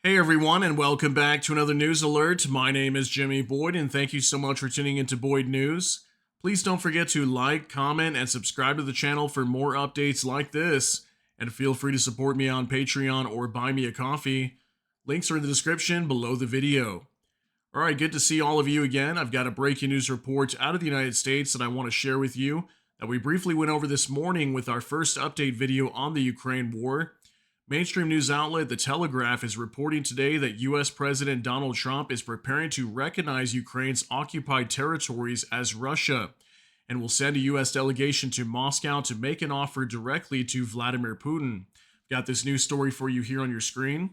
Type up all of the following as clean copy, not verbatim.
Hey everyone, and welcome back to another news alert. My name is Jimmy Boyd, and thank you so much for tuning into Boyd News. Please don't forget to like, comment, and subscribe to the channel for more updates like this. And feel free to support me on Patreon or buy me a coffee. Links are in the description below the video. All right, good to see all of you again. I've got a breaking news report out of the United States that I want to share with you that we briefly went over this morning with our first update video on the Ukraine war. Mainstream news outlet The Telegraph is reporting today that U.S. President Donald Trump is preparing to recognize Ukraine's occupied territories as Russia and will send a U.S. delegation to Moscow to make an offer directly to Vladimir Putin. Got this news story for you here on your screen.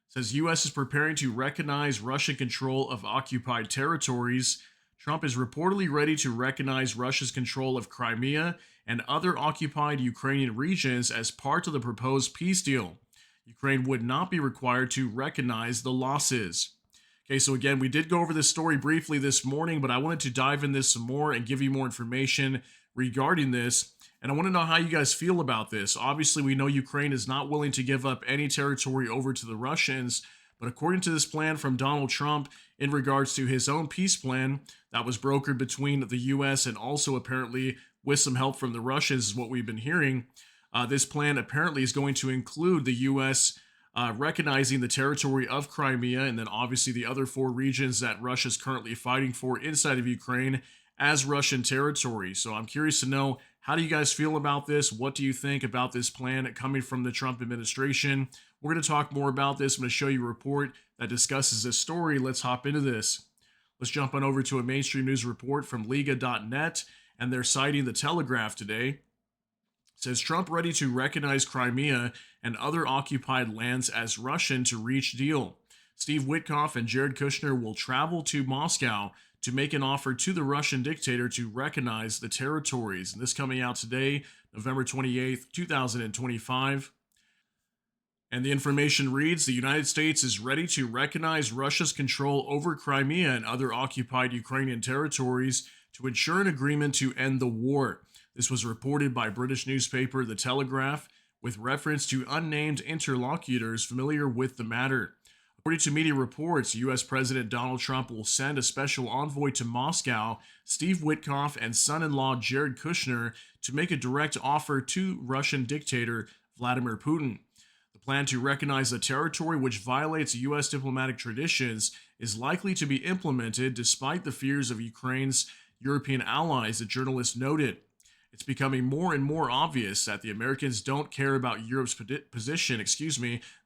It says U.S. is preparing to recognize Russian control of occupied territories. Trump is reportedly ready to recognize Russia's control of Crimea and other occupied Ukrainian regions as part of the proposed peace deal. Ukraine would not be required to recognize the losses. Okay, so again, we did go over this story briefly this morning, but I wanted to dive in this some more and give you more information regarding this. And I want to know how you guys feel about this. Obviously, we know Ukraine is not willing to give up any territory over to the Russians, but according to this plan from Donald Trump in regards to his own peace plan that was brokered between the U.S. and also apparently with some help from the Russians, is what we've been hearing. This plan apparently is going to include the U.S. Recognizing the territory of Crimea and then obviously the other four regions that Russia is currently fighting for inside of Ukraine as Russian territory. So I'm curious to know, how do you guys feel about this? What do you think about this plan coming from the Trump administration? We're going to talk more about this. I'm going to show you a report that discusses this story. Let's hop into this. Let's jump on over to a mainstream news report from Liga.net, and they're citing The Telegraph today. It says Trump ready to recognize Crimea and other occupied lands as Russian to reach deal. Steve Witkoff and Jared Kushner will travel to Moscow to make an offer to the Russian dictator to recognize the territories. And this coming out today, November 28th, 2025. And the information reads, the United States is ready to recognize Russia's control over Crimea and other occupied Ukrainian territories to ensure an agreement to end the war. This was reported by British newspaper The Telegraph with reference to unnamed interlocutors familiar with the matter. According to media reports, U.S. President Donald Trump will send a special envoy to Moscow, Steve Witkoff, and son-in-law Jared Kushner to make a direct offer to Russian dictator Vladimir Putin. The plan to recognize the territory, which violates U.S. diplomatic traditions, is likely to be implemented despite the fears of Ukraine's European allies, the journalist noted. It's becoming more and more obvious that the Americans don't care about Europe's position.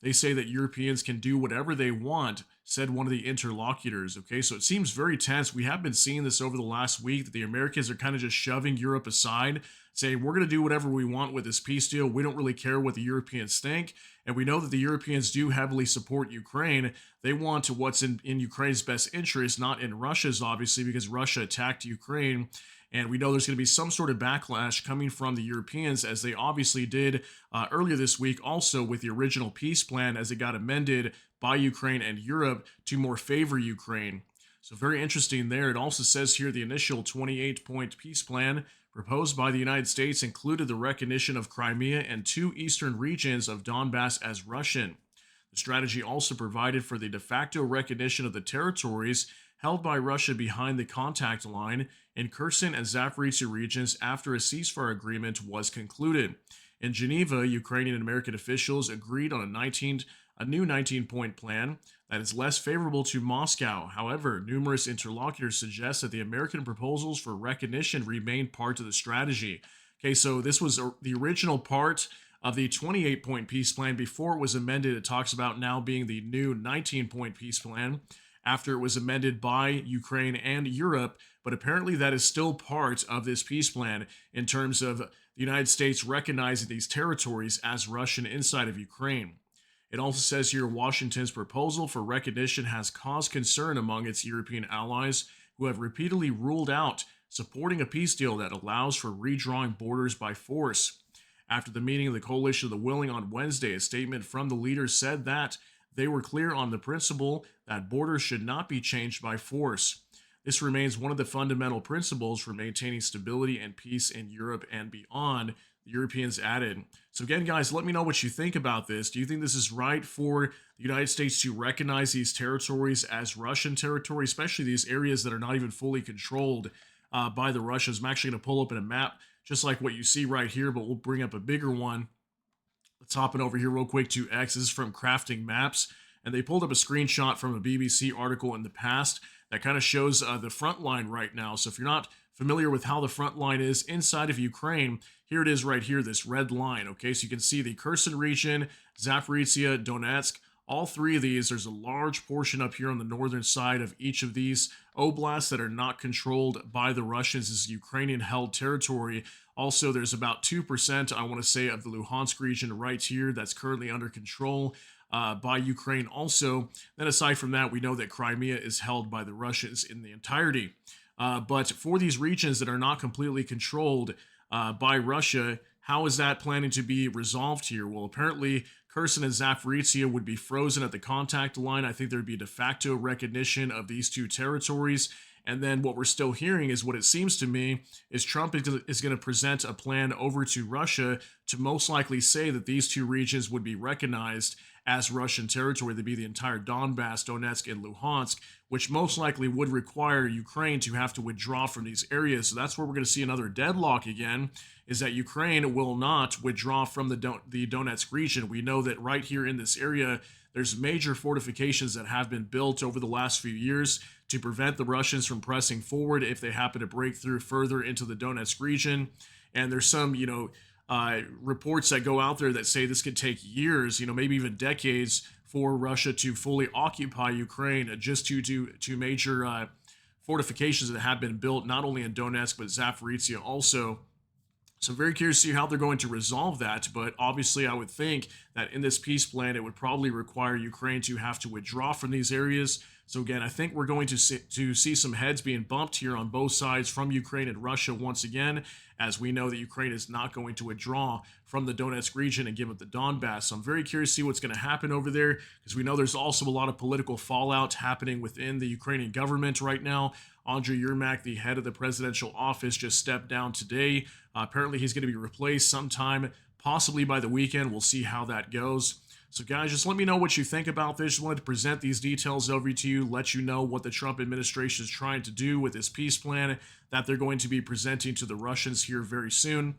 They say that Europeans can do whatever they want, said one of the interlocutors. Okay, so it seems very tense. We have been seeing this over the last week, that the Americans are kind of just shoving Europe aside, saying we're going to do whatever we want with this peace deal. We don't really care what the Europeans think. And we know that the Europeans do heavily support Ukraine. They want to what's in Ukraine's best interest, not in Russia's, obviously, because Russia attacked Ukraine. And we know there's going to be some sort of backlash coming from the Europeans, as they obviously did earlier this week, also with the original peace plan, as it got amended by Ukraine and Europe to more favor Ukraine. So very interesting there. It also says here the initial 28-point peace plan proposed by the United States included the recognition of Crimea and two eastern regions of Donbass as Russian. The strategy also provided for the de facto recognition of the territories held by Russia behind the contact line in Kherson and Zaporizhzhia regions after a ceasefire agreement was concluded. In Geneva, Ukrainian and American officials agreed on a new 19-point plan that is less favorable to Moscow. However, numerous interlocutors suggest that the American proposals for recognition remain part of the strategy. Okay, so this was the original part of the 28-point peace plan before it was amended. It talks about now being the new 19-point peace plan after it was amended by Ukraine and Europe, but apparently that is still part of this peace plan in terms of the United States recognizing these territories as Russian inside of Ukraine. It also says here Washington's proposal for recognition has caused concern among its European allies, who have repeatedly ruled out supporting a peace deal that allows for redrawing borders by force. After the meeting of the Coalition of the Willing on Wednesday, a statement from the leaders said that they were clear on the principle that borders should not be changed by force. This remains one of the fundamental principles for maintaining stability and peace in Europe and beyond, the Europeans added. So again, guys, let me know what you think about this. Do you think this is right for the United States to recognize these territories as Russian territory, especially these areas that are not even fully controlled by the Russians? I'm actually going to pull up in a map just like what you see right here, but we'll bring up a bigger one. Let's hop in over here real quick to X. This is from Crafting Maps, and they pulled up a screenshot from a BBC article in the past that kind of shows the front line right now. So if you're not familiar with how the front line is inside of Ukraine, here it is right here, this red line. Okay, so you can see the Kherson region, Zaporizhia, Donetsk. All three of these, there's a large portion up here on the northern side of each of these oblasts that are not controlled by the Russians. This is Ukrainian-held territory. Also, there's about 2%, I want to say, of the Luhansk region right here that's currently under control by Ukraine also. Then aside from that, we know that Crimea is held by the Russians in the entirety. But for these regions that are not completely controlled by Russia, how is that planning to be resolved here? Well, apparently Kherson and Zaporizhia would be frozen at the contact line. I think there'd be de facto recognition of these two territories. And then what we're still hearing is what it seems to me is Trump is going to present a plan over to Russia to most likely say that these two regions would be recognized as Russian territory. They'd be the entire Donbass, Donetsk, and Luhansk, which most likely would require Ukraine to have to withdraw from these areas. So that's where we're going to see another deadlock again, is that Ukraine will not withdraw from the Donetsk region. We know that right here in this area, there's major fortifications that have been built over the last few years to prevent the Russians from pressing forward if they happen to break through further into the Donetsk region. And there's some, reports that go out there that say this could take years, maybe even decades for Russia to fully occupy Ukraine just due to major fortifications that have been built not only in Donetsk but Zaporizhia also. So I'm very curious to see how they're going to resolve that. But obviously, I would think that in this peace plan, it would probably require Ukraine to have to withdraw from these areas. So again, I think we're going to see some heads being bumped here on both sides from Ukraine and Russia once again, as we know that Ukraine is not going to withdraw from the Donetsk region and give up the Donbass. So I'm very curious to see what's going to happen over there, because we know there's also a lot of political fallout happening within the Ukrainian government right now. Andriy Yermak, the head of the presidential office, just stepped down today. Apparently, he's going to be replaced sometime, possibly by the weekend. We'll see how that goes. So, guys, just let me know what you think about this. Just wanted to present these details over to you, let you know what the Trump administration is trying to do with this peace plan that they're going to be presenting to the Russians here very soon.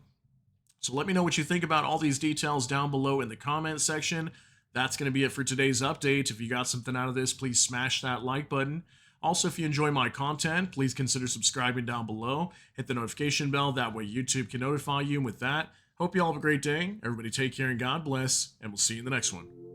So let me know what you think about all these details down below in the comment section. That's going to be it for today's update. If you got something out of this, please smash that like button. Also, if you enjoy my content, please consider subscribing down below. Hit the notification bell. That way YouTube can notify you. And with that, hope you all have a great day. Everybody take care and God bless. And we'll see you in the next one.